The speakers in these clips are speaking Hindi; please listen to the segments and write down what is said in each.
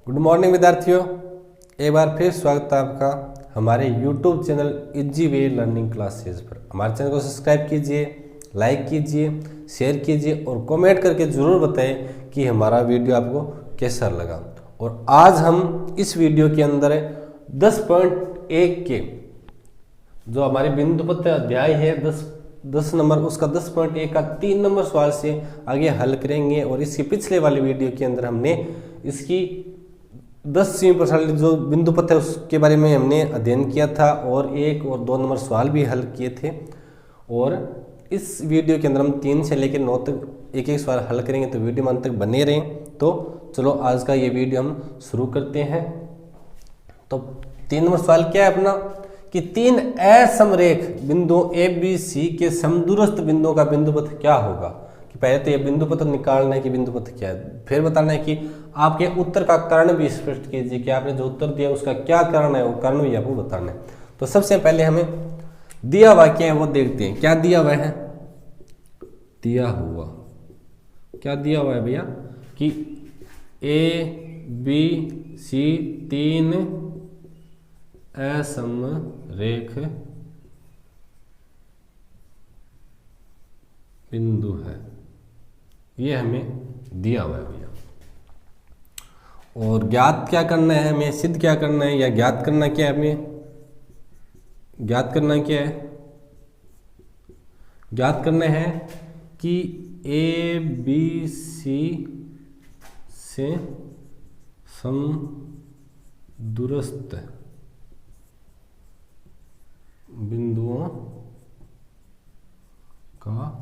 गुड मॉर्निंग विद्यार्थियों, एक बार फिर स्वागत है आपका हमारे YouTube channel easy way learning classes पर। हमारे चैनल को सब्सक्राइब कीजिए, लाइक कीजिए, शेयर कीजिए और कमेंट करके ज़रूर बताएं कि हमारा वीडियो आपको कैसा लगा। और आज हम इस वीडियो के अंदर 10.1 के जो हमारे बिंदुपत्र अध्याय है 10 नंबर, उसका 10.1 का 3 नंबर सवाल से आगे हल करेंगे। और इसके पिछले वाले वीडियो के अंदर हमने इसकी 10वीं प्रणाली जो बिंदुपत्र है उसके बारे में हमने अध्ययन किया था और 1 और 2 नंबर सवाल भी हल किए थे। और इस वीडियो के अंदर हम 3 से लेकर 9 तक एक एक सवाल हल करेंगे, तो वीडियो में अंत तक बने रहें। तो चलो आज का ये वीडियो हम शुरू करते हैं। तो 3 नंबर सवाल क्या है अपना कि 3 असमरेख बिंदु ए बी सी के समदूरस्थ बिंदुओं का बिंदुपत्र क्या होगा। कि पहले तो ये बिंदुपत्र निकालना है कि बिंदुपत्र क्या है, फिर बताना है कि आपके उत्तर का कारण भी स्पष्ट कीजिए कि आपने जो उत्तर दिया उसका क्या कारण है, वो कारण भी आपको बताना है। तो सबसे पहले हमें दिया हुआ क्या है वो देखते हैं। क्या दिया हुआ है, दिया हुआ क्या दिया हुआ है भैया कि ए बी सी 3 असमरेख बिंदु है, ये हमें दिया हुआ है भैया। और ज्ञात क्या करना है हमें, सिद्ध क्या करना है या ज्ञात करना क्या है हमें, ज्ञात करना क्या है, ज्ञात करना है कि ए बी सी से समदूरस्थ बिंदुओं का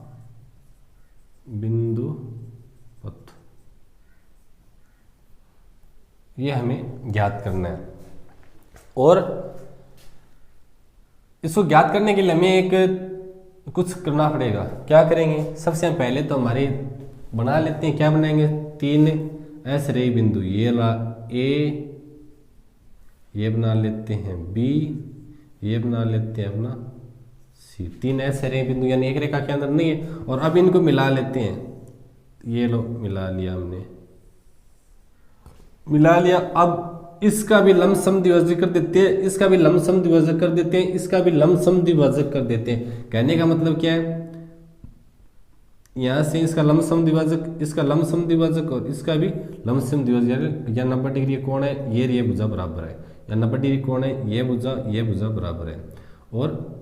बिंदुपत्र, ये हमें ज्ञात करना है। और इसको ज्ञात करने के लिए हमें एक कुछ करना पड़ेगा। क्या करेंगे, सबसे पहले तो हमारे बना लेते हैं, क्या बनाएंगे, 3 असमरेख बिंदु, ये ए, ये बना लेते हैं बी, ये बना लेते हैं अपना सी। 3 असमरेख बिंदु यानी एक रेखा के अंदर नहीं है। और अब इनको मिला लेते हैं, ये लो मिला लिया हमने, मिला लिया। अब इसका भी लमसम द्विभाजक कर देते हैं, इसका भी लमसम द्विभाजक कर देते हैं, इसका भी लमसम द्विभाजक कर देते हैं। कहने का मतलब क्या है, यहां से इसका लमसम द्विभाजक, इसका लमसम द्विभाजक और इसका भी लमसम द्विभाजक। या 90 डिग्री कोण है, ये भुजा बराबर है। या 90 डिग्री कोण है, ये भुजा बराबर है। और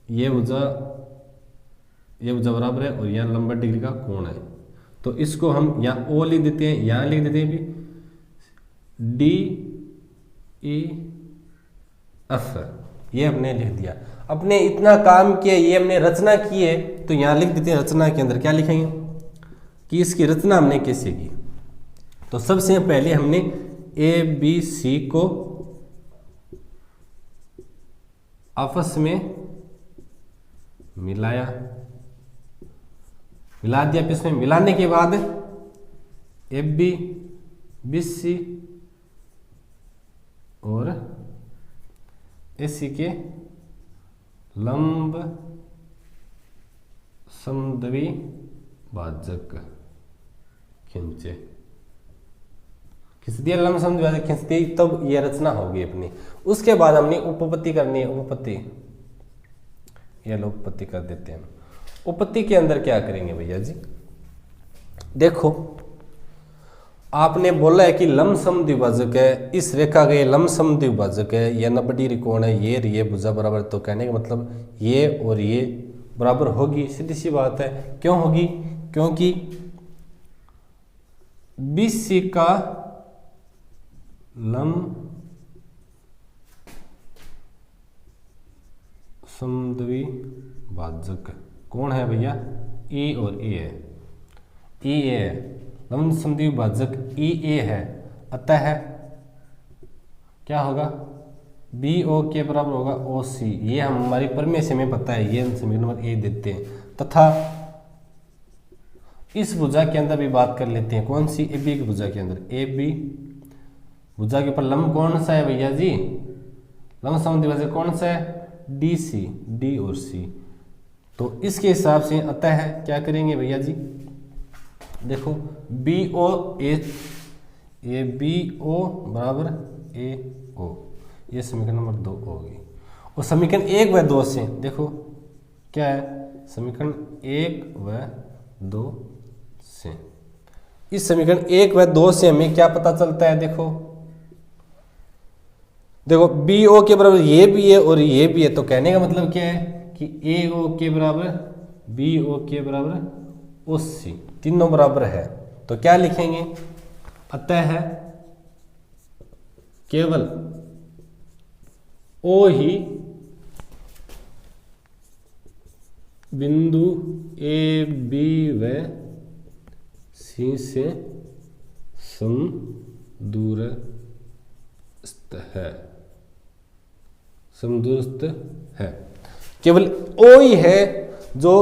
ये भुजा बराबर है और यहाँ 90 डिग्री का कोण है। तो इसको हम यहाँ ओ लिख देते हैं, यहाँ लिख देते हैं भी डी ई एफ, ये हमने लिख दिया। अपने इतना काम किया, ये हमने रचना की है, तो यहाँ लिख देते हैं रचना के अंदर क्या लिखेंगे कि इसकी रचना हमने कैसे की। तो सबसे पहले हमने ए बी सी को आपस में मिलाया, मिला दिया। फिर इसमें मिलाने के बाद ए बी बी सी और एसी के लंब समद्विभाजक खींचे, खींच दिया, लंब समद्विभाजक खींच दी, तब यह रचना होगी अपनी। उसके बाद हमने उपपत्ति करनी है, उपपत्ति, यह लोग उपपत्ति कर देते हैं। उपपत्ति के अंदर क्या करेंगे भैया जी, देखो आपने बोला है कि लमसम द्विभाजक है, इस रेखा का ये लमसम द्विभाजक है, यह 90 डिग्री कोण है, ये भुजा बराबर। तो कहने का मतलब ये और ये बराबर होगी, सीधी सी बात है। क्यों होगी, क्योंकि BC का लमसम द्विभाजक कौन है भैया, E और A है, E A है, लमसम द्विभाजक ई ए है। अतः क्या होगा, बी ओ के बराबर होगा ओ सी। ये हमारी प्रमेय से हमें पता है, ये समीकरण नंबर ए देते हैं। तथा इस भुजा के अंदर भी बात कर लेते हैं, कौन सी, ए बी की भुजा के अंदर। ए बी भुजा के ऊपर लंब कौन सा है भैया जी, लमसम द्विभाजक कौन सा है, डी सी, डी और सी। तो इसके हिसाब से अतः क्या करेंगे भैया जी, देखो B O A A B O बराबर ए ओ, ये समीकरण नंबर 2 होगी। और समीकरण 1 व 2 से देखो क्या है, समीकरण 1 व 2 से, इस समीकरण 1 व 2 से हमें क्या पता चलता है, देखो बी ओ के बराबर ये भी है और ये भी है, तो कहने का मतलब क्या है कि ए ओ के बराबर बी ओ के बराबर ओ सी, तीनों बराबर है। तो क्या लिखेंगे, अतः है केवल ओ ही बिंदु ए बी व सी से समदूरस्थ है, समदूरस्थ है। केवल ओ ही है जो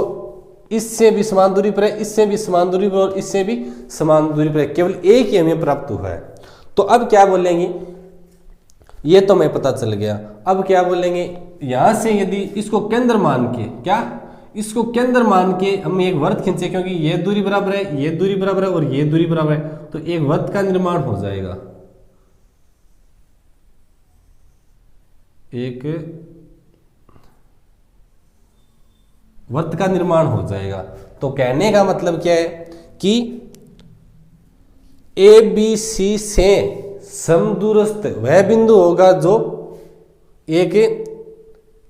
इससे भी समान दूरी पर है, इससे भी समान दूरी पर और इससे भी समान दूरी पर है, केवल एक ही हमें प्राप्त हुआ है। तो अब क्या बोलेंगे, ये तो हमें पता चल गया। अब क्या बोलेंगे, यहां से यदि इसको केंद्र मान के, क्या इसको केंद्र मान के हम एक वृत्त खींचे, क्योंकि ये दूरी बराबर है, ये दूरी बराबर है और ये दूरी बराबर है, तो एक वृत्त का निर्माण हो जाएगा। एक वृत्त का निर्माण हो जाएगा। तो कहने का मतलब क्या है कि ए बी सी से समदूरस्थ वह बिंदु होगा जो एक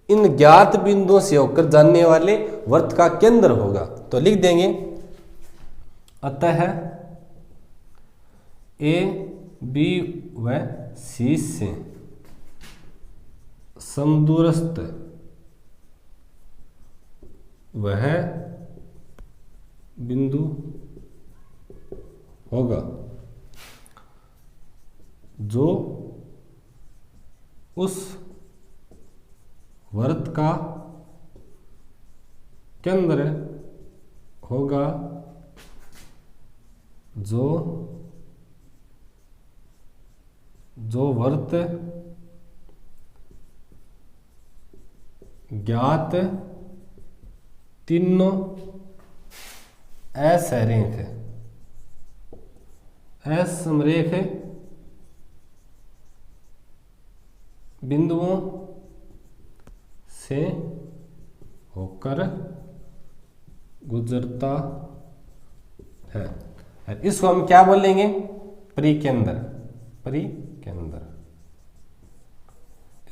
इन ज्ञात बिंदुओं से होकर जाने वाले वृत्त का केंद्र होगा। तो लिख देंगे, अतः ए बी व सी से समदूरस्थ वह बिंदु होगा जो उस वृत्त का केंद्र होगा जो वृत्त ज्ञात तीनों असरेख असमरेख बिंदुओं से होकर गुजरता है। इसको हम क्या बोलेंगे, परिकेंद्र, परिकेंद्र,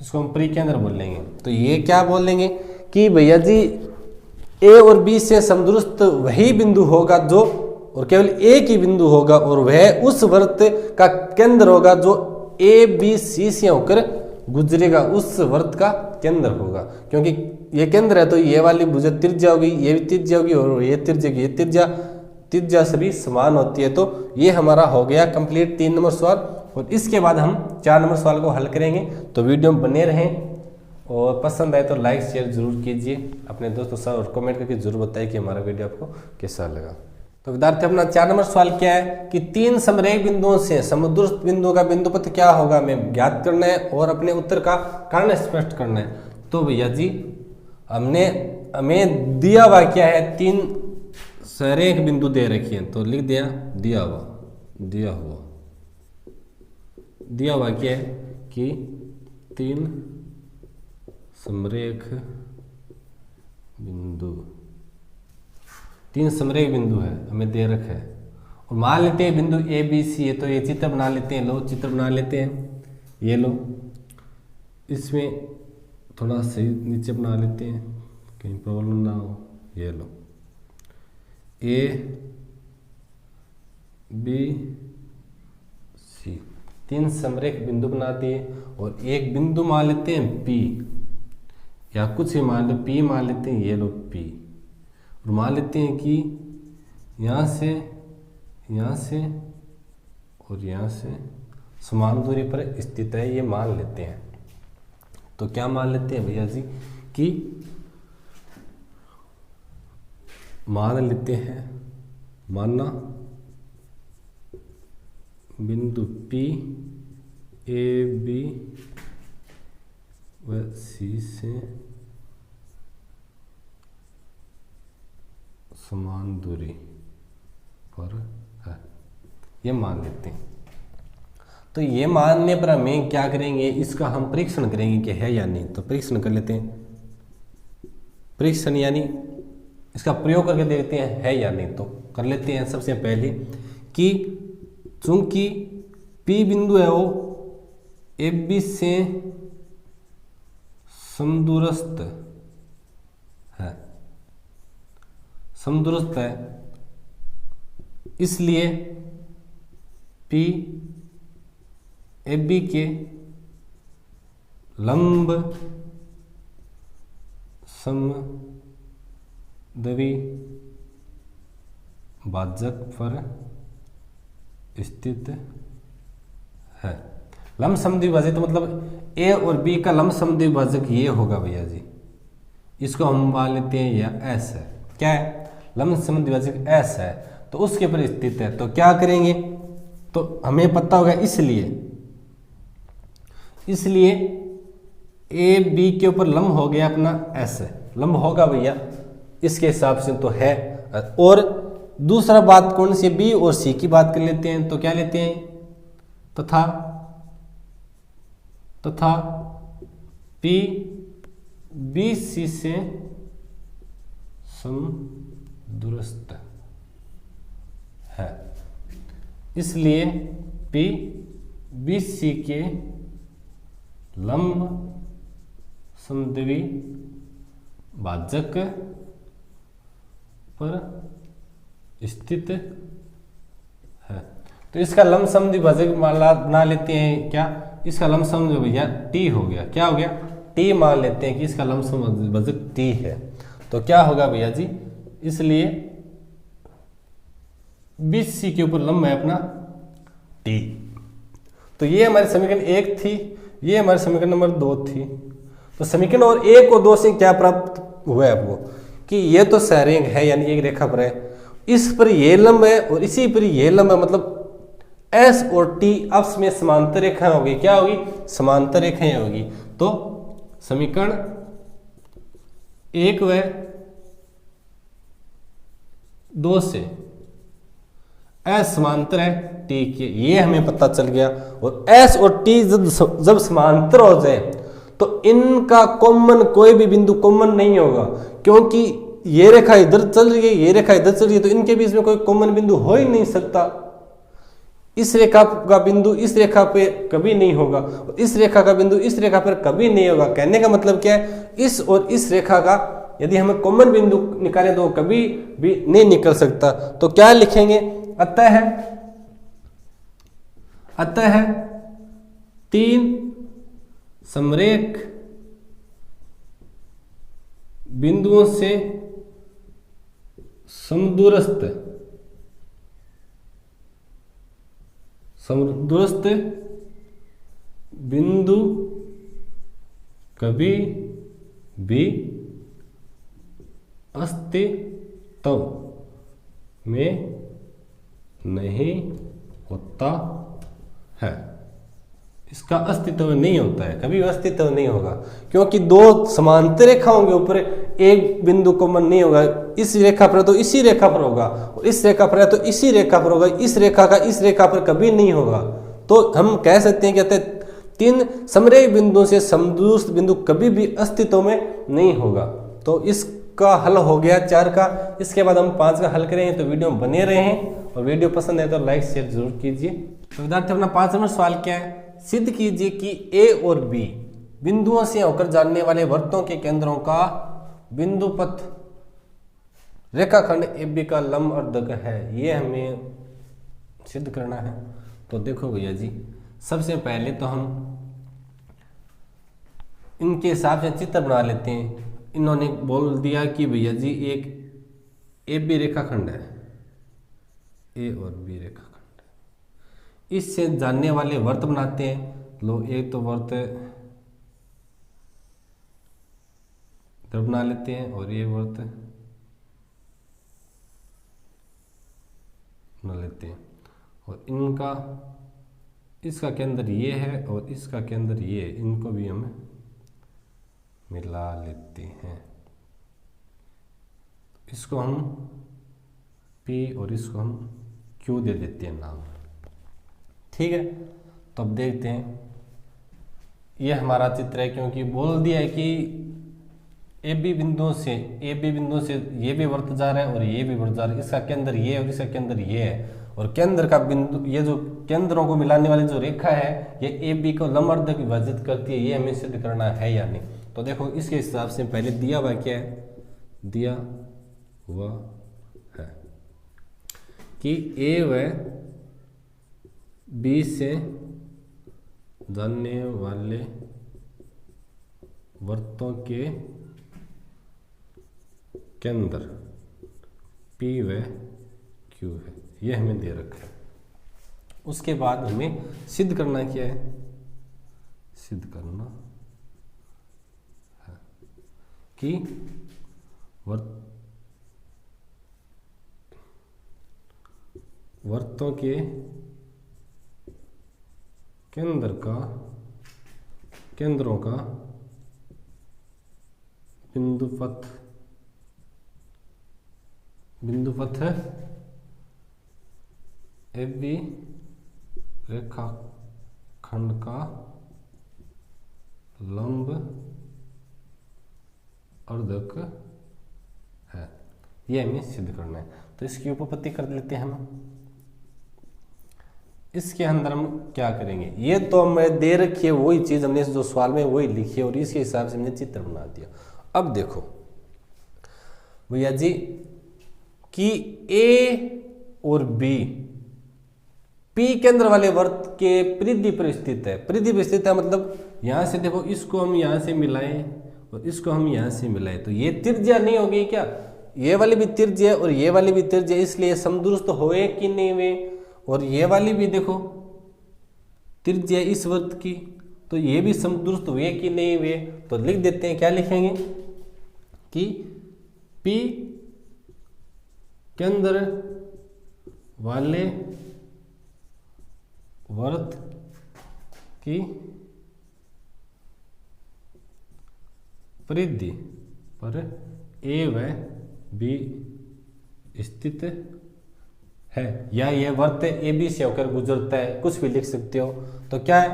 इसको हम परिकेंद्र बोलेंगे। तो ये क्या बोलेंगे कि भैया जी ए और बी से समदूरस्थ वही बिंदु होगा जो, और केवल एक ही बिंदु होगा और वह उस वृत्त का केंद्र होगा जो ए बी सी से होकर गुजरेगा, उस वृत्त का केंद्र होगा। क्योंकि ये केंद्र है तो ये वाली भुजा त्रिज्या होगी, ये भी त्रिज्या होगी और ये त्रिज्या की, ये त्रिज्या सभी समान होती है। तो ये हमारा हो गया कंप्लीट 3 नंबर सवाल, और इसके बाद हम 4 नंबर सवाल को हल करेंगे। तो वीडियो में बने रहें, और पसंद आए तो लाइक शेयर जरूर कीजिए अपने दोस्तों के साथ, और कमेंट करके जरूर बताइए कि हमारा वीडियो आपको कैसा लगा। तो विद्यार्थी अपना 4 नंबर सवाल क्या है कि 3 समरेख बिंदुओं से समदूरस्थ बिंदुओं का बिंदुपथ क्या होगा, हमें ज्ञात करना है और अपने उत्तर का कारण स्पष्ट करना है। तो भैया जी हमें दिया हुआ क्या है, 3 सरेख बिंदु दे रखी है। तो लिख दिया, दिया हुआ क्या है कि 3 समरेख बिंदु, 3 समरेख बिंदु है हमें दे रखा है, और मान लेते हैं बिंदु ए बी सी है। तो ये चित्र बना लेते हैं, लो चित्र बना लेते हैं, ये लो, इसमें थोड़ा सही नीचे बना लेते हैं कहीं प्रॉब्लम ना हो। ये लो ए बी सी, 3 समरेख बिंदु बना दिए, और एक बिंदु मान लेते हैं पी, या कुछ भी मान लो, पी मान लेते हैं, ये लो पी, और मान लेते हैं कि यहाँ से और यहाँ से समान दूरी पर स्थित है, ये मान लेते हैं। तो क्या मान लेते हैं भैया जी कि मान लेते हैं, मानना बिंदु P ए बी व सी से समान दूरी पर है, ये मान लेते हैं। तो ये मानने पर हमें क्या करेंगे, इसका हम परीक्षण करेंगे कि है या नहीं। तो परीक्षण कर लेते हैं, परीक्षण यानी इसका प्रयोग करके देखते हैं है या नहीं। तो कर लेते हैं सबसे पहले कि चूंकि P बिंदु है वो AB से समदूरस्थ है, समदूरस्थ है, इसलिए P AB के लंब समद्वि भाजक पर स्थित है। लंब समद्वि भाजक तो मतलब A और B का लंब समद्वि भाजक ये होगा भैया जी, इसको हम मान लेते हैं या S है। क्या है, लंब समद्वि भाजक S है, तो उसके पर स्थित है। तो क्या करेंगे, तो हमें पता होगा, इसलिए ए बी के ऊपर लंब हो गया अपना S है, लंब होगा भैया इसके हिसाब से तो है। और दूसरा बात कौन सी, बी और सी की बात कर लेते हैं। तो क्या लेते हैं, तथा पी बी सी से समदूरस्थ है, इसलिए पी बी सी के लंब समद्वि भाजक पर स्थित है। तो इसका लंब समद्वि भाजक बना लेते हैं क्या, इसका लंब समद्वि भैया टी हो गया। क्या हो गया, टी मान लेते हैं कि इसका लंब समद्वि भाजक टी है। तो क्या होगा भैया जी, इसलिए BC के ऊपर लंब है अपना टी। तो ये हमारी समीकरण 1 थी, ये हमारी समीकरण नंबर 2 थी। तो समीकरण और 1 और 2 से क्या प्राप्त हुआ है आपको कि ये तो सरेख है, यानी एक रेखा पर है, इस पर ये लंब है और इसी पर ये लंब है, मतलब S और T आपस में समांतर रेखाएं होगी। क्या होगी, समांतर रेखाएं होगी। तो समीकरण 1 व 2 से S समांतर है T के, ये हमें पता चल गया। और S और T जब समांतर हो जाए तो इनका कॉमन कोई भी बिंदु कॉमन नहीं होगा, क्योंकि ये रेखा इधर चल रही है, ये रेखा इधर चल रही है, तो इनके बीच में कोई कॉमन बिंदु हो ही नहीं सकता। इस रेखा का बिंदु इस रेखा पे कभी नहीं होगा, और इस रेखा का बिंदु इस रेखा पर कभी नहीं होगा। कहने का मतलब क्या है, इस और इस रेखा का यदि हमें कॉमन बिंदु निकालें तो कभी भी नहीं निकल सकता। तो क्या लिखेंगे, अतः 3 समरेख बिंदुओं से समदूरस्थ बिंदु कभी भी अस्तित्व में नहीं होता है। इसका अस्तित्व नहीं होता है, कभी अस्तित्व नहीं होगा, क्योंकि दो समांतर रेखाओं के ऊपर एक बिंदु कॉमन नहीं होगा। इस रेखा पर तो इसी रेखा पर होगा, और इस रेखा पर है तो इसी रेखा पर होगा, इस रेखा का इस रेखा पर कभी नहीं होगा। तो हम कह सकते हैं, कहते हैं 3 समरेख बिंदुओं से समदूरस्थ बिंदु कभी भी अस्तित्व में नहीं होगा। तो इसका हल हो गया 4 का। इसके बाद हम 5 का हल करेंगे, तो वीडियो में बने रहें, और वीडियो पसंद है तो लाइक शेयर जरूर कीजिए। तो विद्यार्थी अपना 5 नंबर सवाल क्या है, सिद्ध कीजिए कि A और B बिंदुओं से होकर जाने वाले वृत्तों के केंद्रों का बिंदुपथ रेखाखंड AB का लंब अर्धक है। ये हमें सिद्ध करना है। तो देखो भैया जी, सबसे पहले तो हम इनके हिसाब से चित्र बना लेते हैं। इन्होंने बोल दिया कि भैया जी एक AB रेखाखंड है, A और B रेखाखंड, इससे जानने वाले वृत्त बनाते हैं। लो एक तो वृत्त इधर बना लेते हैं, और ये वृत्त बना लेते हैं, और इनका इसका केंद्र ये है और इसका केंद्र ये है, इनको भी हम मिला लेते हैं। इसको हम P और इसको हम Q दे देते हैं नाम। ठीक है, तो अब देखते हैं, ये हमारा चित्र है, क्योंकि बोल दिया है कि ए बी बिंदुओं से ये भी वृत्त जा रहा है और ये भी वृत्त जा रहा है, इसका केंद्र ये है और इसका केंद्र ये है, और केंद्र का बिंदु, ये जो केंद्रों को मिलाने वाली जो रेखा है ये ए बी को लंबवर्धक विभाजित करती है, ये हमें सिद्ध करना है या नहीं। तो देखो इसके हिसाब से पहले दिया हुआ क्या है, दिया हुआ है कि ए व बी से जाने वाले वृत्तों के केंद्र P व Q है, ये हमें दे रखा है। उसके बाद हमें सिद्ध करना क्या है, सिद्ध करना है कि वृत्तों के केंद्रों का बिंदुपथ ए बी रेखाखंड का लंब अर्धक है, ये हमें सिद्ध करना है। तो इसकी उपपत्ति कर लेते हैं हम। इसके अंदर हम क्या करेंगे, ये तो हमें दे रखी है वही चीज, हमने जो सवाल में वही लिखी है और इसके हिसाब से हमने चित्र बना दिया। अब देखो भैया जी कि ए और बी पी केंद्र वाले वृत्त के परिधि पर स्थित है। परिधि पर स्थित है मतलब यहां से देखो, इसको हम यहां से मिलाएं और इसको हम यहां से मिलाएं तो ये त्रिज्या नहीं होगी क्या, ये वाली भी त्रिज्या और ये वाली भी त्रिज्या, इसलिए समदुरुस्त होए कि नहीं वे, और ये वाली भी देखो त्रिज्या इस वृत्त की, तो ये भी समदुरुस्त हुए कि नहीं हुए। तो लिख देते हैं, क्या लिखेंगे कि P केंद्र वाले वृत्त की परिधि पर A व B स्थित है, या यह वृत्त ए बी से होकर गुजरता है, कुछ भी लिख सकते हो। तो क्या है,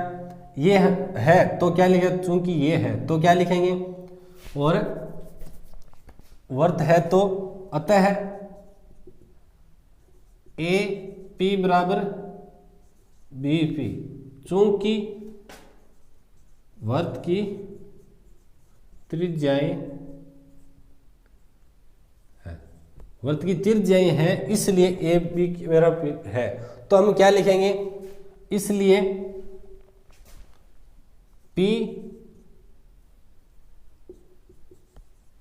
ये है तो क्या लिखे, चूंकि ये है तो क्या लिखेंगे, और वृत्त है तो अतः ए पी बराबर बी पी, चूंकि वृत्त की त्रिज्याएं वृत्त की त्रिज्याएं हैं इसलिए ए बी बराबर है। तो हम क्या लिखेंगे, इसलिए P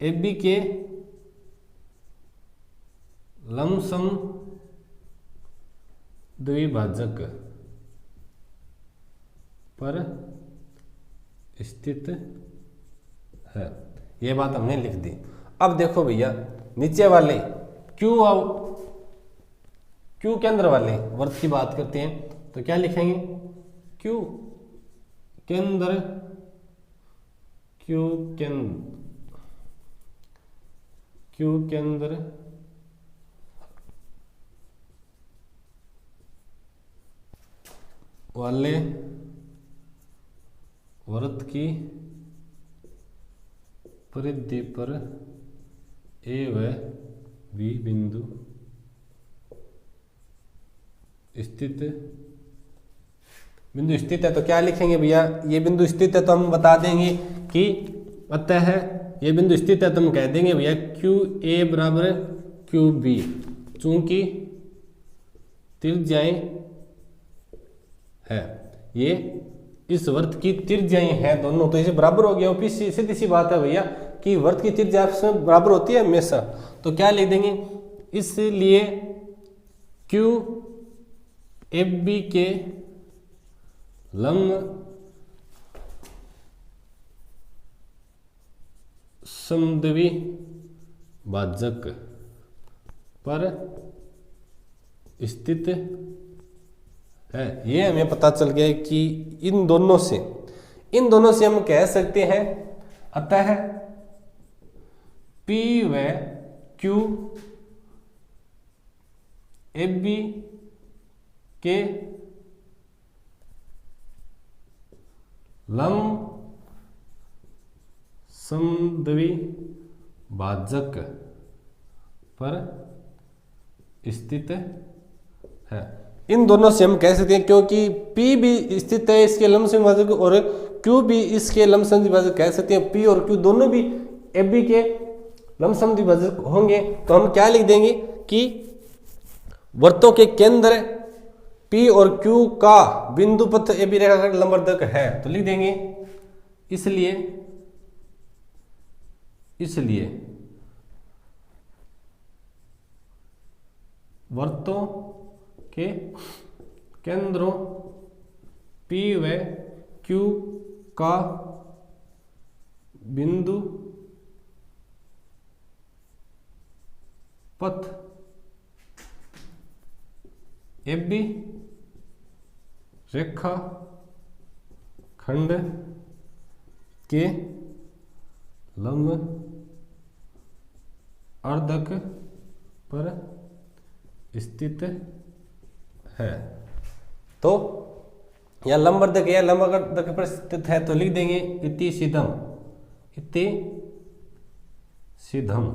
ए बी के लमसम द्विभाजक पर स्थित है, ये बात हमने लिख दी। अब देखो भैया नीचे वाले क्यू केंद्र वाले वृत्त की बात करते हैं, तो क्या लिखेंगे, क्यू केंद्र वाले वृत्त की परिधि पर ए व बी बिंदु स्थित है। तो क्या लिखेंगे भैया, ये बिंदु स्थित है तो हम बता देंगे कि अतः ये बिंदु स्थित है तो हम कह देंगे भैया क्यू ए बराबर क्यू बी, चूंकि त्रिज्याएं है, ये इस वृत्त की त्रिज्याएं हैं दोनों, तो इसे बराबर हो गया। सीधी सी बात है भैया कि वृत्त की त्रिज्या आपस में बराबर होती है हमेशा। तो क्या लिख देंगे, इसलिए क्यू एफ बी के लंब समद्वि भाजक पर स्थित है। ये हमें पता चल गया कि इन दोनों से हम कह सकते हैं अतः P व Q एफ बी के लंब समद्वि भाजक पर स्थित है। इन दोनों से हम कह सकते हैं, क्योंकि P भी स्थित है इसके लंब समद्विभाजक और Q भी इसके लंब समद्विभाजक कह सकते हैं। P और Q दोनों भी AB के लंब समद्विभाजक होंगे। तो हम क्या लिख देंगे कि वृत्तों के केंद्र P और Q का बिंदु पथ AB रेखाखंड लंबवर्धक है। तो लिख देंगे इसलिए वृत्तों के केंद्रों P व Q का बिंदु पथ AB रेखा खंड के लंब अर्धक पर स्थित है। तो यह लंबवर्धक या लंबवर्धक पर स्थित है। तो लिख देंगे इति सिद्धम।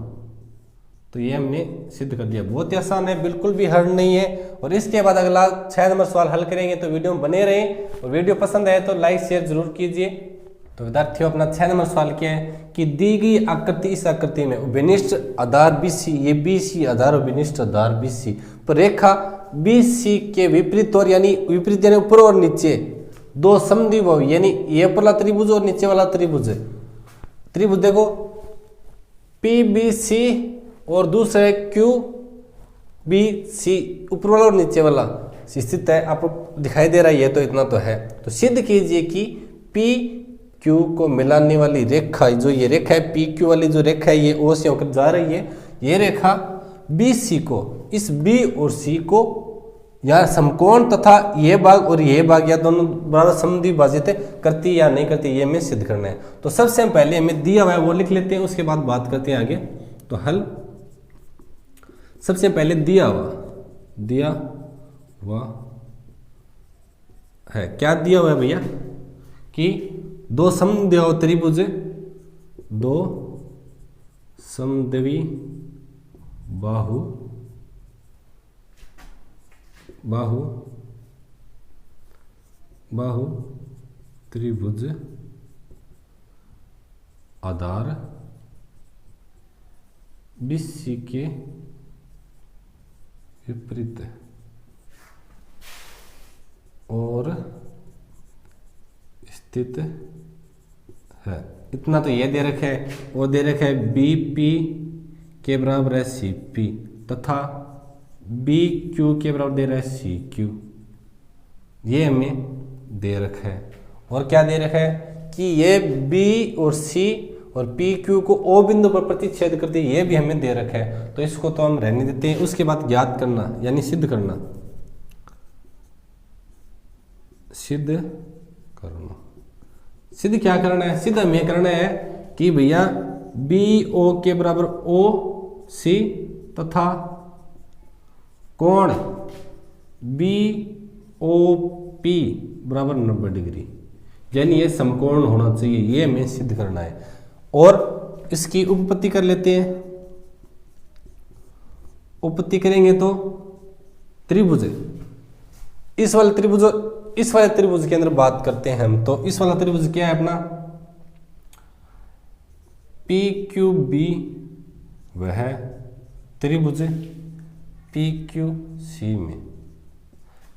तो ये हमने सिद्ध कर दिया। बहुत ही आसान है, बिल्कुल भी हार्ड नहीं है। और इसके बाद अगला 6 नंबर सवाल हल करेंगे। तो वीडियो में बने रहें और वीडियो पसंद आए तो लाइक शेयर जरूर कीजिए। तो विद्यार्थियों अपना 6 नंबर सवाल क्या है कि दी गई आकृति, इस आकृति में विनिष्ट आधार BC, ये BC आधार और विनिष्ट आधार BC पर रेखा BC के विपरीत और यानी विपरीत यानी ऊपर और नीचे दो समद्विबाहु यानी ये ऊपरला त्रिभुज और नीचे वाला त्रिभुज देखो PBC और दूसरा है QBC, ऊपर वाला और नीचे वाला स्थित है। आपको दिखाई दे रहा है, ये तो इतना तो है। तो सिद्ध कीजिए कि PQ को मिलाने वाली रेखा, जो ये रेखा है PQ वाली जो रेखा है, ये O से होकर जा रही है, ये रेखा BC को, इस B और C को या समकोण तथा ये भाग और ये भाग या दोनों बराबर समद्विभाजित करती या नहीं करती, ये हमें सिद्ध करना है। तो सबसे पहले हमें दिया हुआ है वो लिख लेते हैं, उसके बाद बात करते हैं आगे। तो हल सबसे पहले दिया हुआ है, क्या दिया हुआ है भैया कि दो समद्विबाहु त्रिभुज, दो समद्विबाहु त्रिभुज आधार BC के विपरीत और स्थित है। इतना तो ये दे रखा है, और दे रखा है BP के बराबर है CP तथा BQ के बराबर दे रहा है CQ, ये हमें दे रखा है। और क्या दे रखा है कि ये B और C और PQ को O बिंदु पर प्रतिच्छेद करती है, ये भी हमें दे रखा है। तो इसको तो हम रहने देते हैं। उसके बाद ज्ञात करना यानी सिद्ध करना, सिद्ध क्या करना है? सिद्ध हमें करना है कि भैया BO के बराबर OC तथा कोण BOP बराबर 90 डिग्री, यानी ये समकोण होना चाहिए, ये हमें सिद्ध करना है। और इसकी उपपत्ति कर लेते हैं। उपपत्ति करेंगे तो त्रिभुज, इस वाले त्रिभुज और इस वाले त्रिभुज के अंदर बात करते हैं हम। तो इस वाला त्रिभुज क्या है अपना PQB, वह त्रिभुज PQC में,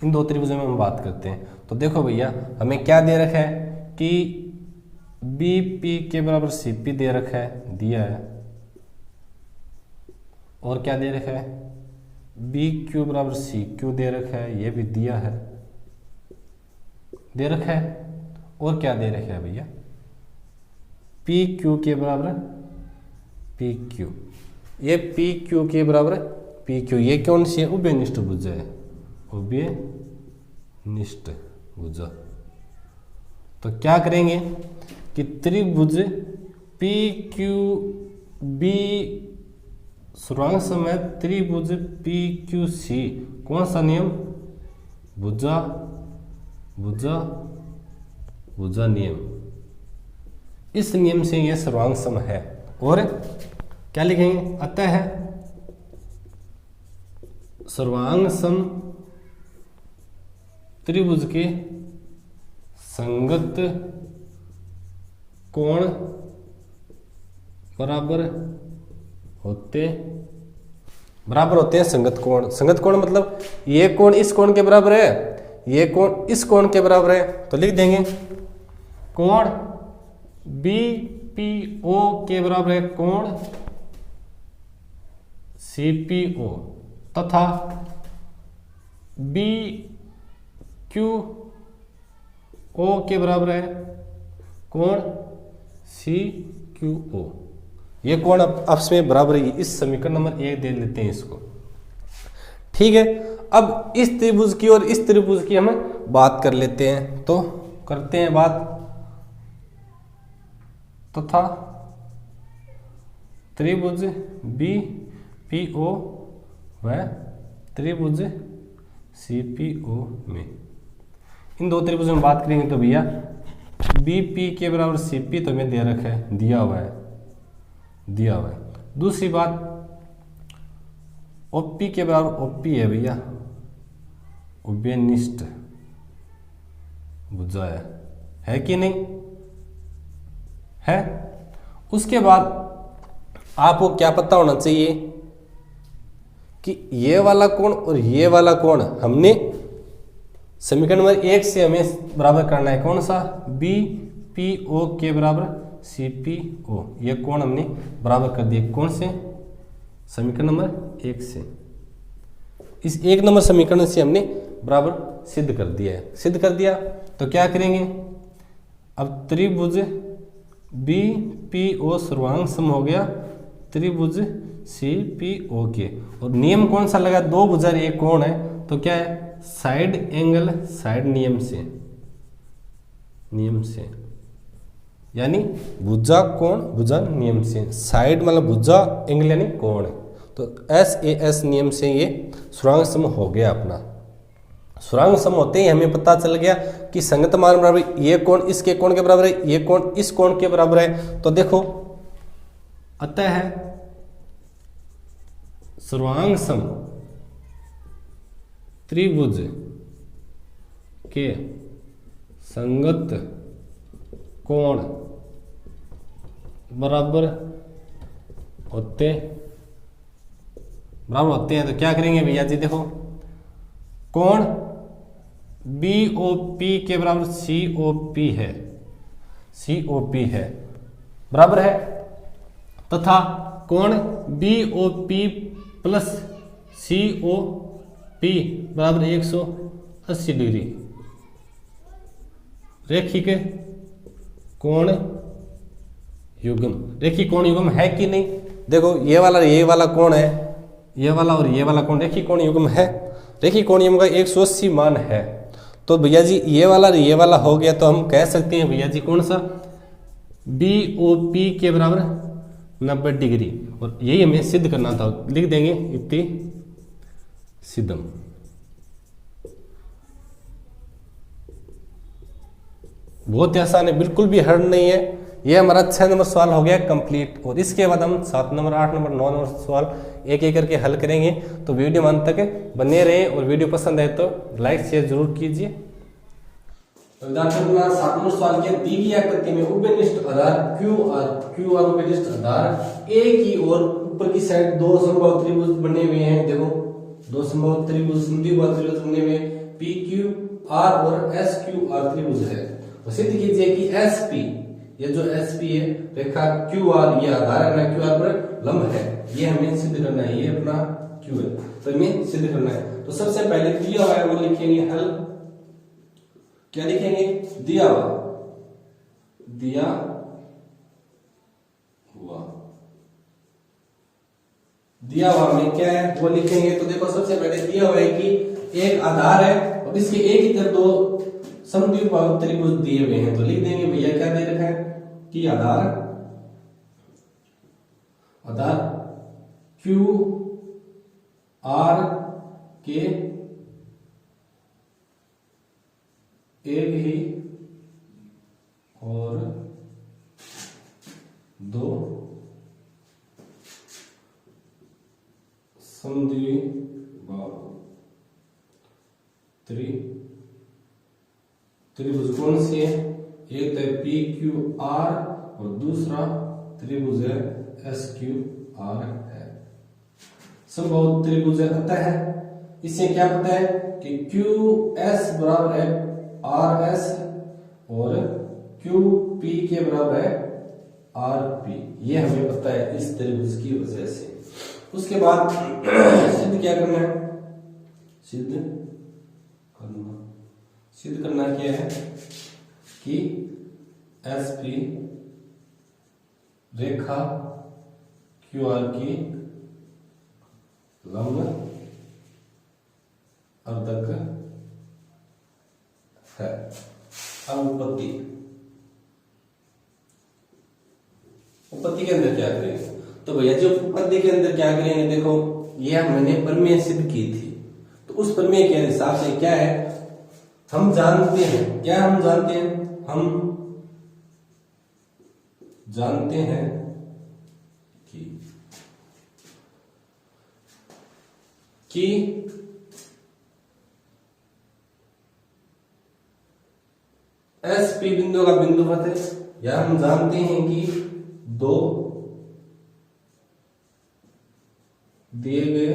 इन दो त्रिभुजों में हम बात करते हैं। तो देखो भैया हमें क्या दे रखा है कि BP के बराबर CP दे रखा है, दिया है। और क्या दे रखा है BQ बराबर CQ दे रखा है, ये भी दिया है, दे रखा है। और क्या दे रखा है भैया PQ के बराबर PQ, ये PQ के बराबर PQ, ये कौन सी है? उभयनिष्ठ भुजा है, उभयनिष्ठ भुजा। तो क्या करेंगे कि त्रिभुज PQB शुरुआत समय त्रिभुज PQC, कौन सा नियम? भुजा भुजा नियम, इस नियम से यह सर्वांग सम है। और क्या लिखेंगे, अतः सर्वांग सम त्रिभुज के संगत कोण बराबर होते हैं संगत कोण। संगत कोण मतलब ये कोण इस कोण के बराबर है, ये कोण इस कोण के बराबर है, तो लिख देंगे कोण BPO के बराबर है कोण CPO तथा BQO के बराबर है कोण CQO। ये कोण आपस में बराबर है। इस समीकरण नंबर 1 दे लेते हैं इसको। ठीक है, अब इस त्रिभुज की और इस त्रिभुज की हम बात कर लेते हैं, तो करते हैं बात। तथा त्रिभुज BPO व त्रिभुज CPO में, इन दो त्रिभुज में बात करेंगे तो भैया BP के बराबर CP तो हमें दे रखा है, दिया हुआ है। दूसरी बात OP के बराबर OP है भैया, उभयनिष्ठ भुजा है कि नहीं है। उसके बाद आपको क्या पता होना चाहिए कि ये वाला कोण और ये वाला कोण हमने समीकरण नंबर 1 से हमें बराबर करना है। कौन सा, BPO के बराबर CPO। ये कोण हमने बराबर कर दिया। कौन से, समीकरण नंबर 1 से। इस 1 नंबर समीकरण से हमने बराबर सिद्ध कर दिया है। सिद्ध कर दिया तो क्या करेंगे, अब त्रिभुज BPO सर्वांग सम हो गया त्रिभुज CPO के। और नियम कौन सा लगा, दो भुजा एक कोण है, तो क्या है, साइड एंगल साइड नियम से यानी भुजा कोण भुजा नियम से। साइड मतलब भुजा, एंगल यानी कोण, तो SAS नियम से ये सुरांग सम हो गया अपना। सुरांग सम होते ही हमें पता चल गया कि संगत मान बराबर ये कोण इसके कोण के बराबर है, ये कोण इस कोण के बराबर है। तो देखो, अतः है सर्वांग सम त्रिभुज के संगत कोण बराबर होते हैं। तो क्या करेंगे भैया जी, देखो कोण BOP के बराबर COP है बराबर है, तथा कोण BOP प्लस COP बराबर 180 डिग्री रेखिक कोण युग्म। रेखिक कोण युग्म है कि नहीं, देखो ये वाला कोण है, ये वाला और ये वाला कोण रेखिक कोण युग्म है। रेखिक कोण युग्म का 180 मान है। तो भैया जी ये वाला हो गया, तो हम कह सकते हैं भैया जी कौन सा, BOP के बराबर 90 डिग्री। और यही हमें सिद्ध करना था, लिख देंगे इति सिद्धम। बहुत ही आसान है, बिल्कुल भी हार्ड नहीं है। ये हमारा 6 नंबर सवाल हो गया कंप्लीट। और इसके बाद हम 7 नंबर 8 नंबर 9 नंबर सवाल एक एक करके हल करेंगे। तो वीडियो अंत तक बने रहे, और वीडियो पसंद आए तो लाइक शेयर जरूर कीजिए। तो 7 नंबर सवाल के दी गई आकृति में उभयनिष्ठ आधार QR उभयनिष्ठ आधार A की ओर ऊपर की साइड दो समबाहु त्रिभुज बने हुए हैं। देखो दो समबाहु त्रिभुज बने हुए PQR और SQR त्रिभुज है। तो सिद्ध कीजिए कि SP, ये जो SP है रेखा QR, ये आधार है QR पर लंब है। ये हमें सिद्ध करना है, ये अपना Q है, तो हमें सिद्ध करना है। तो सबसे पहले दिया हुआ है वो लिखेंगे हल। क्या लिखेंगे, दिया हुआ में क्या है वो लिखेंगे। तो देखो सबसे पहले दिया हुआ है कि एक आधार है और इसके एक ही तरफ दो समद्विबाहु त्रिभुज दिए हुए हैं। तो लिख देंगे भैया क्या दे रखा है कि आधार QR के एक ही और 2 समद्विबाहु त्रिभुज कौन सी है? एक तो पी क्यू आर और दूसरा त्रिभुज है एस क्यू आर है। समबाहु त्रिभुज अतः है। इससे क्या पता है कि क्यू एस बराबर है आर एस और क्यू पी के बराबर है आर पी। ये हमें पता है इस त्रिभुज की वजह से। उसके बाद सिद्ध क्या करना है? सिद्ध करना क्या है कि एस पी रेखा क्यू आर की लंब अर्धक है। अब उपपत्ति के अंदर क्या करेंगे? तो भैया जो उपपत्ति के अंदर क्या करेंगे, देखो ये हमने प्रमेय सिद्ध की थी। तो उस प्रमेय के हिसाब से क्या है, हम जानते हैं कि एस पी बिंदु का बिंदुपथ है, या हम जानते हैं कि 2 दिए गए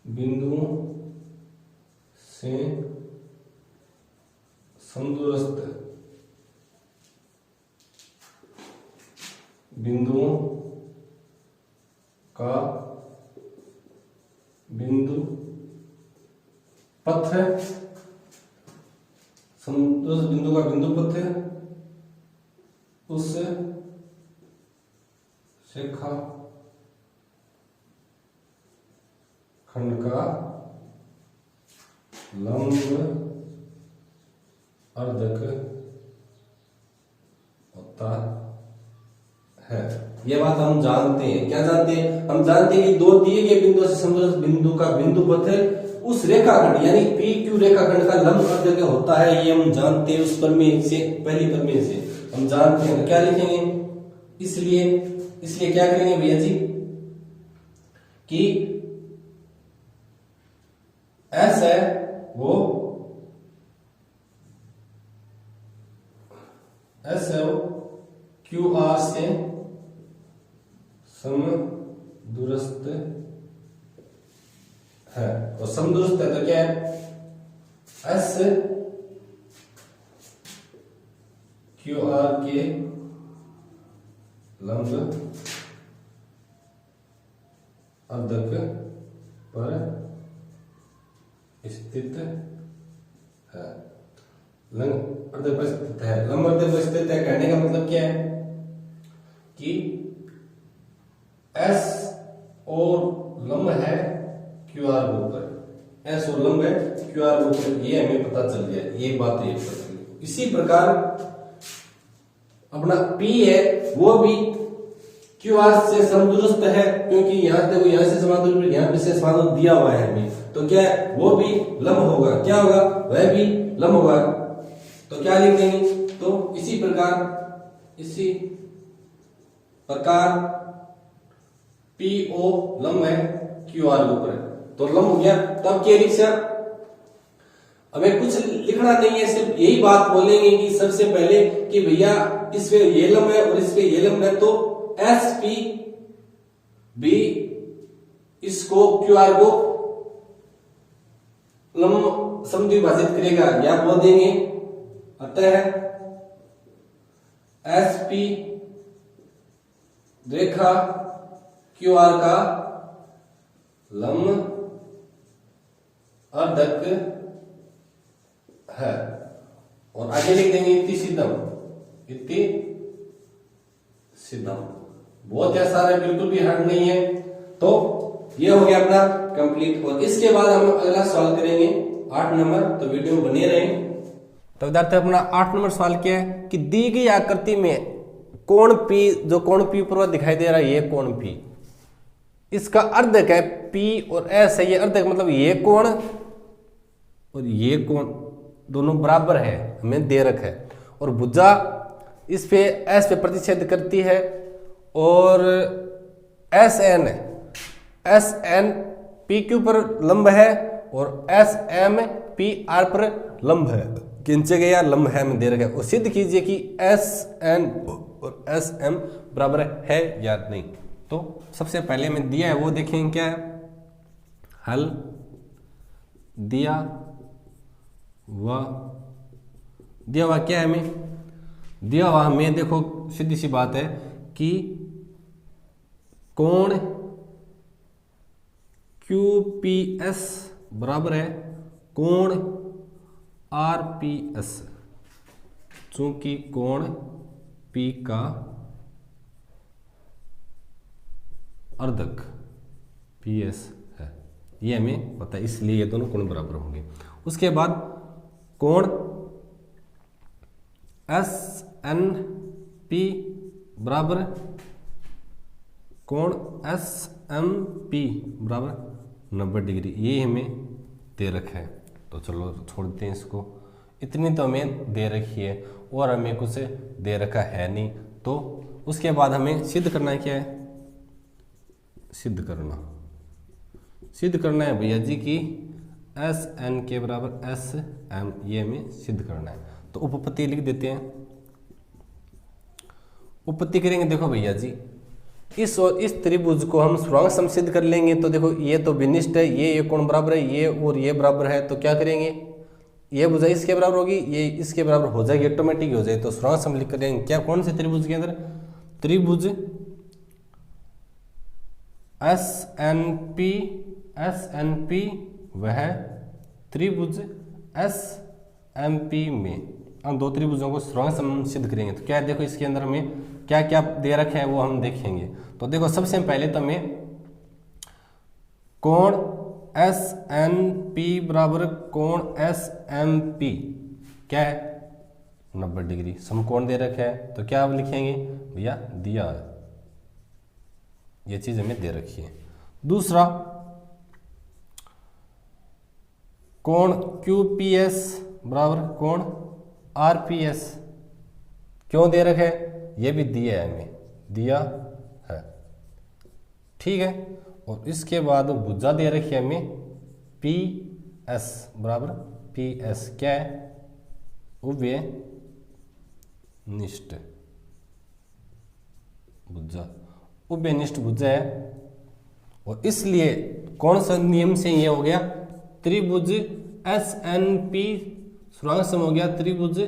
बिंदुओं से समदूरस्थ बिंदुओं का बिंदु पथ है, समदूरस्थ बिंदु का बिंदु पथ है, उस रेखा खंड का लंब अर्धक होता है। यह बात हम जानते हैं। क्या जानते हैं? हम जानते हैं कि 2 दिए गए बिंदु से समदूरस्थ बिंदु का बिंदु पथ है, उस रेखाखंड यानी पी क्यू रेखाखंड का लंब अर्धक होता है। ये हम जानते हैं, उस प्रमेय से, पहली प्रमेय से हम जानते हैं। क्या लिखेंगे? इसलिए क्या करेंगे भैया जी कि एस है वो क्यू आर से समदूरस्थ है। और समदूरस्थ है तो क्या है? एस क्यू आर के लंब अर्धक पर स्थित है। लंब अर्धक पर स्थित है। लंब अर्धक पर स्थित है कहने का मतलब क्या है कि एस और लंब है क्यू आर के ऊपर, एस और लंब है क्यू आर के ऊपर, ये हमें पता चल गया। ये बात ये इसी प्रकार अपना P है वो भी क्यू आर से समदूरस्थ है, क्योंकि यहां देखो यहां से समांतर यहां पे से समांतर दिया हुआ है हमें, तो क्या है वो भी लंब होगा। क्या होगा? वह भी लंब होगा। तो क्या लिख देंगे? तो इसी प्रकार PO लंब है क्यू आर के ऊपर, तो लंब हो गया। तो अब क्या लिखा? हमें कुछ लिखना नहीं है, सिर्फ यही बात बोलेंगे कि सबसे पहले कि भैया इस पे ये लंब है और इस पे ये लंब है, तो एस पी बी इसको क्यू आर को लंब समद्विभाजित करेगा, या बोल देंगे अतः एस पी रेखा क्यू आर का लंब अर्धक है। और आगे लिख देंगे इति सिद्धम। बहुत आसान है, बिल्कुल भी हार्ड नहीं है। तो ये हो गया अपना कंप्लीट। और इसके बाद हम अगला सवाल करेंगे 8 नंबर, तो वीडियो में बने रहें। तो विद्यार्थी अपना 8 नंबर सवाल क्या है कि दी गई आकृति में कोण P, जो कोण P ऊपर दिखाई दे रहा है, ये कोण P, इसका अर्धक है P और S है। ये अर्धक मतलब ये कोण और ये कोण दोनों बराबर है, हमें दे रखा है, और भुजा इस पे एस पे प्रतिच्छेद करती है, और एस एन पी क्यू पर लंब है, और एस एम पी आर पर लंब है, खींचे गया लंब है में दे रखा है। और सिद्ध कीजिए कि एस एन और एस एम बराबर है या नहीं। तो सबसे पहले में दिया है वो देखेंगे क्या है, हल दिया हुआ क्या है हमें, दिया हुआ हमें देखो सीधी सी बात है कि कोण QPS बराबर है कोण RPS, चूंकि कोण P का अर्धक PS है, ये हमें पता है, इसलिए ये दोनों कोण बराबर होंगे। उसके बाद कोण SNP बराबर कोण SMP बराबर 90 डिग्री, ये हमें दे रखा है। तो चलो छोड़ देते हैं इसको, इतनी तो हमें दे रखी है और हमें कुछ दे रखा है नहीं। तो उसके बाद हमें सिद्ध करना है, क्या है सिद्ध करना है भैया जी कि SN के बराबर SM, ये हमें सिद्ध करना है। तो उपपत्ति लिख देते हैं, उपपत्ति करेंगे। देखो भैया जी इस और इस त्रिभुज को हम सुरांग सम सिद्ध कर लेंगे। तो देखो ये तो विनिष्ट है, ये कोण बराबर है, ये और ये बराबर है, तो क्या करेंगे, ये भुजा इसके बराबर होगी, ये इसके बराबर हो जाएगी, ऑटोमेटिक हो जाए। तो सुरांग सम लिख करेंगे क्या, कौन से त्रिभुज के अंदर, त्रिभुज SNP वह त्रिभुज SMP में हम दो त्रिभुजों को सुरांग सम सिद्ध करेंगे। तो क्या है, देखो इसके अंदर हमें क्या क्या दे रखे हैं वो हम देखेंगे। तो देखो सबसे पहले तो हमें कोण SNP बराबर कोण SMP क्या है 90 डिग्री, समकोण दे रखा है। तो क्या आप लिखेंगे भैया, दिया ये चीज हमें दे रखी है। दूसरा कोण QPS बराबर कोण RPS क्यों दे रखा है, ये भी दिया है, हमें दिया है, ठीक है। और इसके बाद भुजा दे रखी है हमें PS बराबर PS क्या है, उभयनिष्ठ भुजा, उभयनिष्ठ भुजा है। और इसलिए कौन सा नियम से ये हो गया, त्रिभुज SNP सुरांग सम हो गया त्रिभुज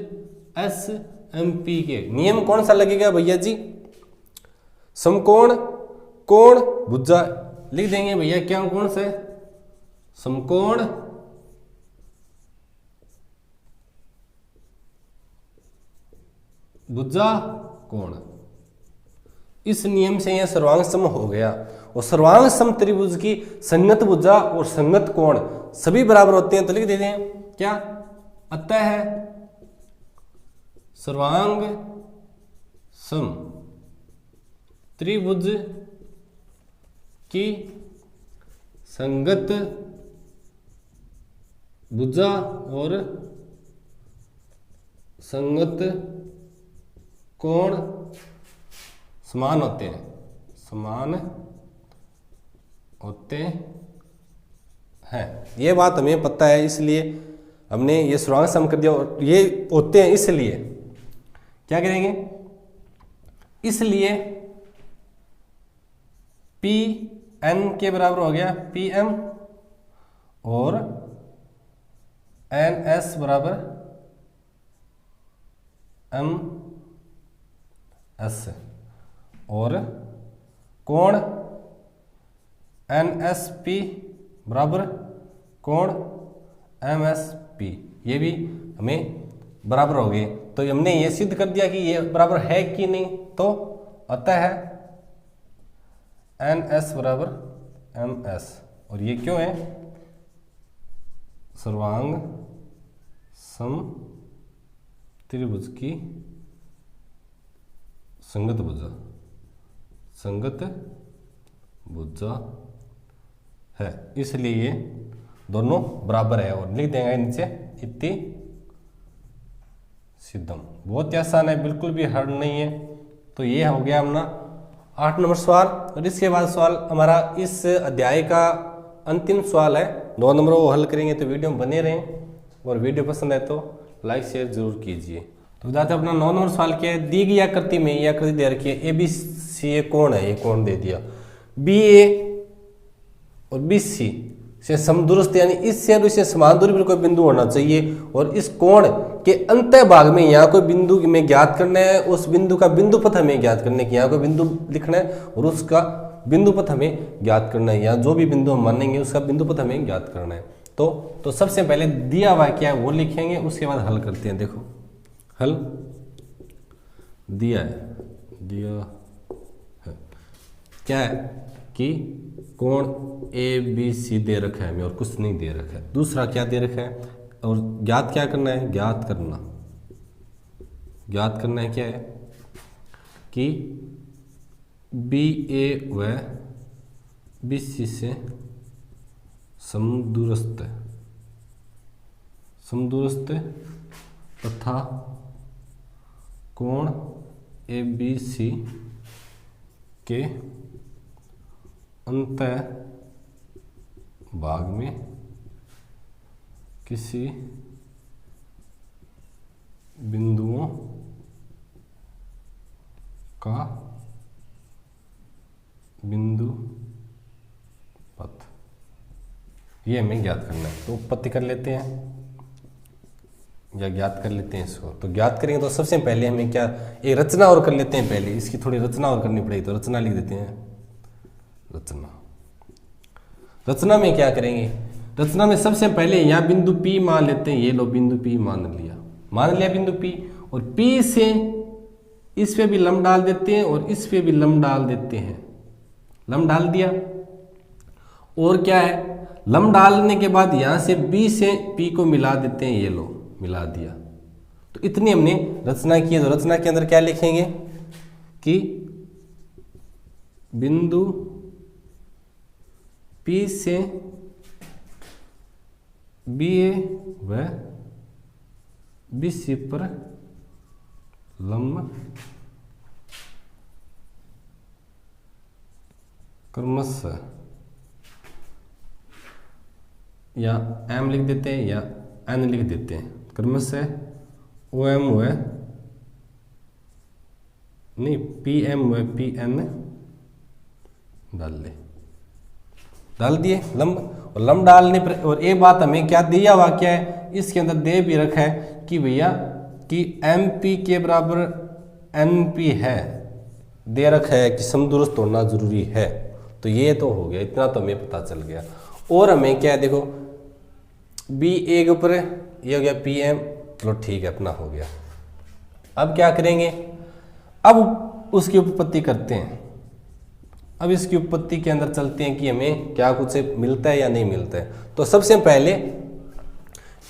SMP के। नियम कौन सा लगेगा भैया जी, समकोण कोण भुजा लिख देंगे भैया, क्या कौन सा है, समकोण भुजा कोण। इस नियम से यह सर्वांग सम हो गया। और सर्वांग सम त्रिभुज की संगत भुजा और संगत कोण सभी बराबर होते हैं। तो लिख देते हैं क्या, अतः है सर्वांग सम त्रिभुज की संगत भुजा और संगत कोण समान होते हैं, समान होते हैं। ये बात हमें पता है, इसलिए हमने ये सुरांग सम कर दिया। और ये होते हैं इसलिए क्या करेंगे, इसलिए PN के बराबर हो गया PM और NS बराबर MS और कोण NSP बराबर कोण MSP, ये भी हमें बराबर हो गए। तो हमने ये सिद्ध कर दिया कि ये बराबर है कि नहीं। तो अतः है NS बराबर MS, और ये क्यों है, सर्वांग सम त्रिभुज की संगत भुजा, संगत भुजा है, इसलिए ये दोनों बराबर है। और लिख देंगे नीचे इति सिद्धम। बहुत ही आसान है, बिल्कुल भी हार्ड नहीं है। तो ये हो गया अपना 8 नंबर सवाल। और इसके बाद सवाल हमारा इस अध्याय का अंतिम सवाल है, 9 नंबर वो हल करेंगे। तो वीडियो में बने रहें और वीडियो पसंद है तो लाइक शेयर जरूर कीजिए। तो बताते अपना 9 नंबर सवाल क्या है। दी गई आकृति में ये आकृति दे रखी है, ए बी सी, ये कौन है, ये कौन दे दिया, बी ए और बी सी से समदूरस्थ, यानी इससे और इससे समान दूरी पर कोई बिंदु होना चाहिए। और इस कोण के अंत भाग में यहाँ कोई बिंदु में ज्ञात करना है, उस बिंदु का बिंदु पथ हमें ज्ञात करने की, यहाँ कोई बिंदु लिखना है और उसका बिंदु पथ हमें ज्ञात करना है। यहाँ जो भी बिंदु हम मानेंगे उसका बिंदु पथ हमें ज्ञात करना है। तो सबसे पहले दिया हुआ क्या है वो लिखेंगे, उसके बाद हल करते हैं। देखो हल दिया है, दिया है क्या है कि कोण ए बी सी दे रखा है हमें और कुछ नहीं दे रखा है। दूसरा क्या दे रखा है और ज्ञात क्या करना है, ज्ञात करना है क्या है कि बी ए व बी सी से समदूरस्थ तथा कोण ए बी सी के अंत भाग में किसी बिंदुओं का बिंदु पथ, ये हमें ज्ञात करना है। तो उत्पत्ति कर लेते हैं या ज्ञात कर लेते हैं इसको। तो ज्ञात करेंगे तो सबसे पहले हमें क्या, एक रचना और कर लेते हैं। पहले इसकी थोड़ी रचना और करनी पड़ेगी, तो रचना लिख देते हैं। रचना में क्या करेंगे, रचना में सबसे पहले यहाँ बिंदु P मान लेते हैं। ये लो बिंदु P मान लिया बिंदु P, और P से इस पे भी लंब डाल देते हैं और इस पे भी लंब डाल देते हैं। लंब डाल दिया और क्या है, लंब डालने के बाद यहाँ से B से P को मिला देते हैं। ये लो मिला दिया। तो इतनी हमने रचना की है। तो रचना के अंदर क्या लिखेंगे कि बिंदु P से BA व BC पर लंब क्रमशः, या M लिख देते हैं या N लिख देते हैं, क्रमशः OM व नहीं PM व PN डाल दिए लंब। और लंब डालने पर, और एक बात हमें क्या दिया हुआ क्या है, इसके अंदर दे भी रखा है कि भैया कि MP के बराबर NP है, दे रखा है कि समदूरस्थ होना जरूरी है। तो ये तो हो गया, इतना तो हमें पता चल गया। और हमें क्या है, देखो BA के ऊपर ये हो गया PM, चलो ठीक है अपना हो गया। अब क्या करेंगे, अब उसकी उपपत्ति करते हैं। अब इसकी उपपत्ति के अंदर चलते हैं कि हमें क्या कुछ मिलता है या नहीं मिलता है। तो सबसे पहले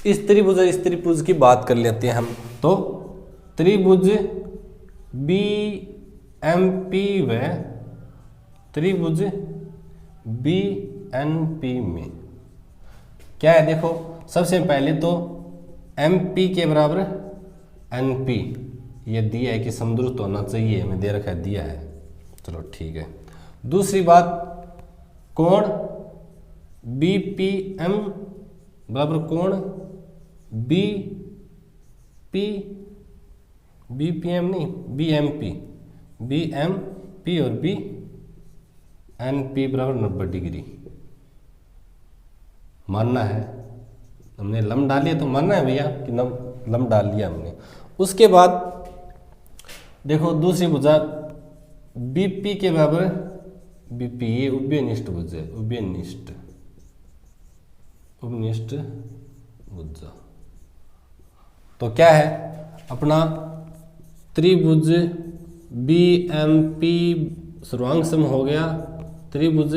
इस त्रिभुज और इस त्रिभुज की बात कर लेते हैं हम। तो त्रिभुज BMP व त्रिभुज BNP में क्या है, देखो सबसे पहले तो MP के बराबर NP ये दिया है कि समदूरस्थ होना चाहिए, हमें दे रखा है, दिया है, चलो ठीक है। दूसरी बात, कोण BPM बराबर कोण BPM नहीं BMP और BNP बराबर 90 डिग्री मानना है। हमने लंब डाल लिया तो मानना है भैया कि लंब डाल लिया हमने। उसके बाद देखो दूसरी भुजा BP के बराबर BP, ये उभयनिष्ठ भुजा है, उभयनिष्ठ भुजा। तो क्या है अपना त्रिभुज BMP सर्वांग सम हो गया त्रिभुज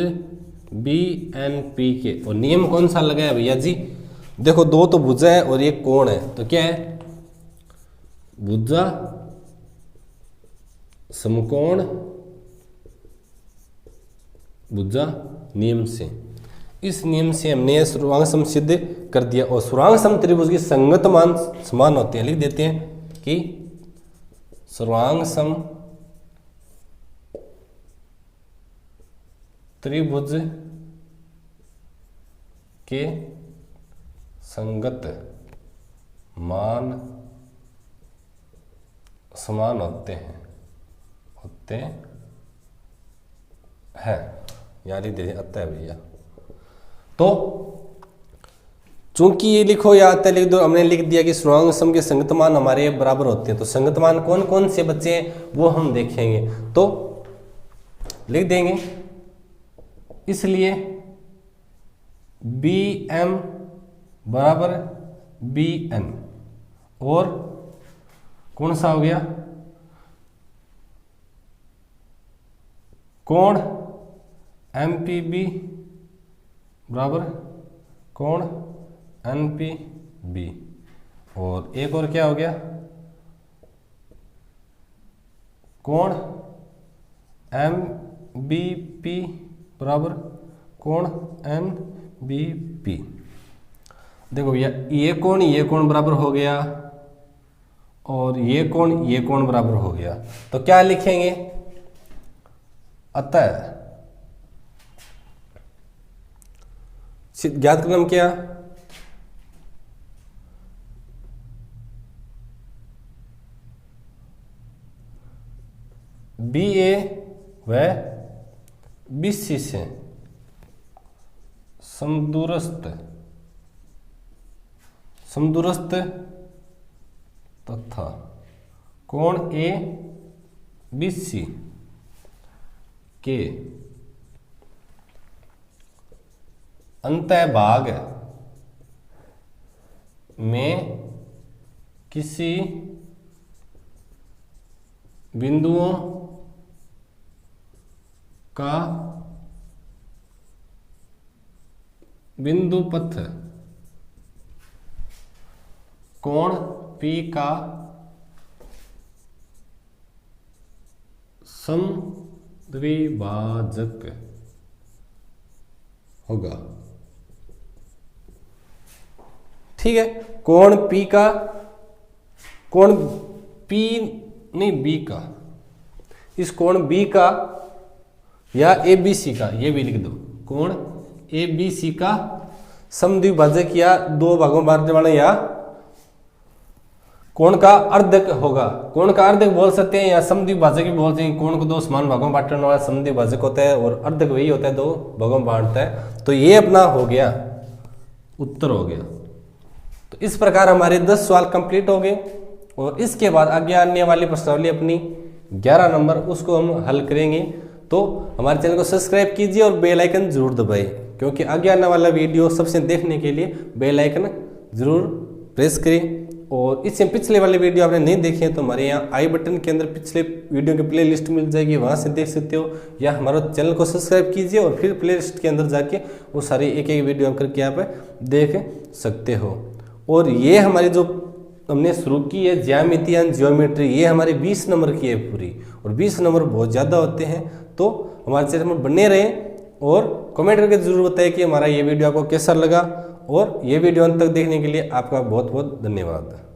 BNP के। और नियम कौन सा लगा है भैया जी, देखो दो तो भुजा है और एक कोण है, तो क्या है भुजा समकोण भुजा नियम से, इस नियम से हमने सर्वांग सम सिद्ध कर दिया। और सर्वांग सम त्रिभुज की संगत मान समान होते हैं, लिख देते हैं कि सर्वांग सम त्रिभुज के संगत मान समान होते हैं यार ही दे आता है भैया। तो चूंकि ये लिखो या आता है लिख दो, हमने लिख दिया कि सर्वांग सम के संगत मान हमारे बराबर होते हैं। तो संगत मान कौन कौन से बच्चे हैं वो हम देखेंगे, तो लिख देंगे। इसलिए बी एम बराबर बी एन, और कौन सा हो गया कोण एम पी बी बराबर कोण एन पी बी, और एक और क्या हो गया कोण एम बी पी बराबर कोण एन बी पी। देखो भैया ये कोण बराबर हो गया और ये कोण बराबर हो गया, तो क्या लिखेंगे अतः ज्ञात क्रम क्या बी ए व बी सी से समदूरस्थ तथा कोण ए बी सी के अंतःभाग में किसी बिंदुओं का बिंदुपथ कोण P का समद्विभाजक होगा। ठीक है, कोण P का, कोण P नहीं B का, इस कोण B का या ABC का, ये भी लिख दो, कोण ABC का समद्विभाजक या दो भागों बांटने वाला या कोण का अर्धक होगा। कोण का अर्धक बोल सकते हैं या समद्विभाजक भी बोलते हैं। कोण को दो समान भागों में बांटने वाला समद्विभाजक होता है और अर्धक वही होता है दो भागों में बांटता है। तो ये अपना हो गया उत्तर हो गया। तो इस प्रकार हमारे 10 सवाल कंप्लीट हो गए और इसके बाद आगे आने वाली प्रश्नावली अपनी 11 नंबर उसको हम हल करेंगे। तो हमारे चैनल को सब्सक्राइब कीजिए और बेल आइकन जरूर दबाइए, क्योंकि आगे आने वाला वीडियो सबसे देखने के लिए बेल आइकन जरूर प्रेस करें। और इससे पिछले वाले वीडियो आपने नहीं देखे हैं तो हमारे यहाँ आई बटन के अंदर पिछले वीडियो की प्ले लिस्ट मिल जाएगी, वहाँ से देख सकते हो, या हमारे चैनल को सब्सक्राइब कीजिए और फिर प्ले लिस्ट के अंदर जाके वो सारी एक एक वीडियो करके आप देख सकते हो। और ये हमारी जो हमने शुरू की है ज्यामिति एंड जियोमेट्री, ये हमारी 20 नंबर की है पूरी, और 20 नंबर बहुत ज़्यादा होते हैं। तो हमारे चैनल में बने रहें और कमेंट करके जरूर बताएं कि हमारा ये वीडियो आपको कैसा लगा। और ये वीडियो अंत तक देखने के लिए आपका बहुत बहुत धन्यवाद।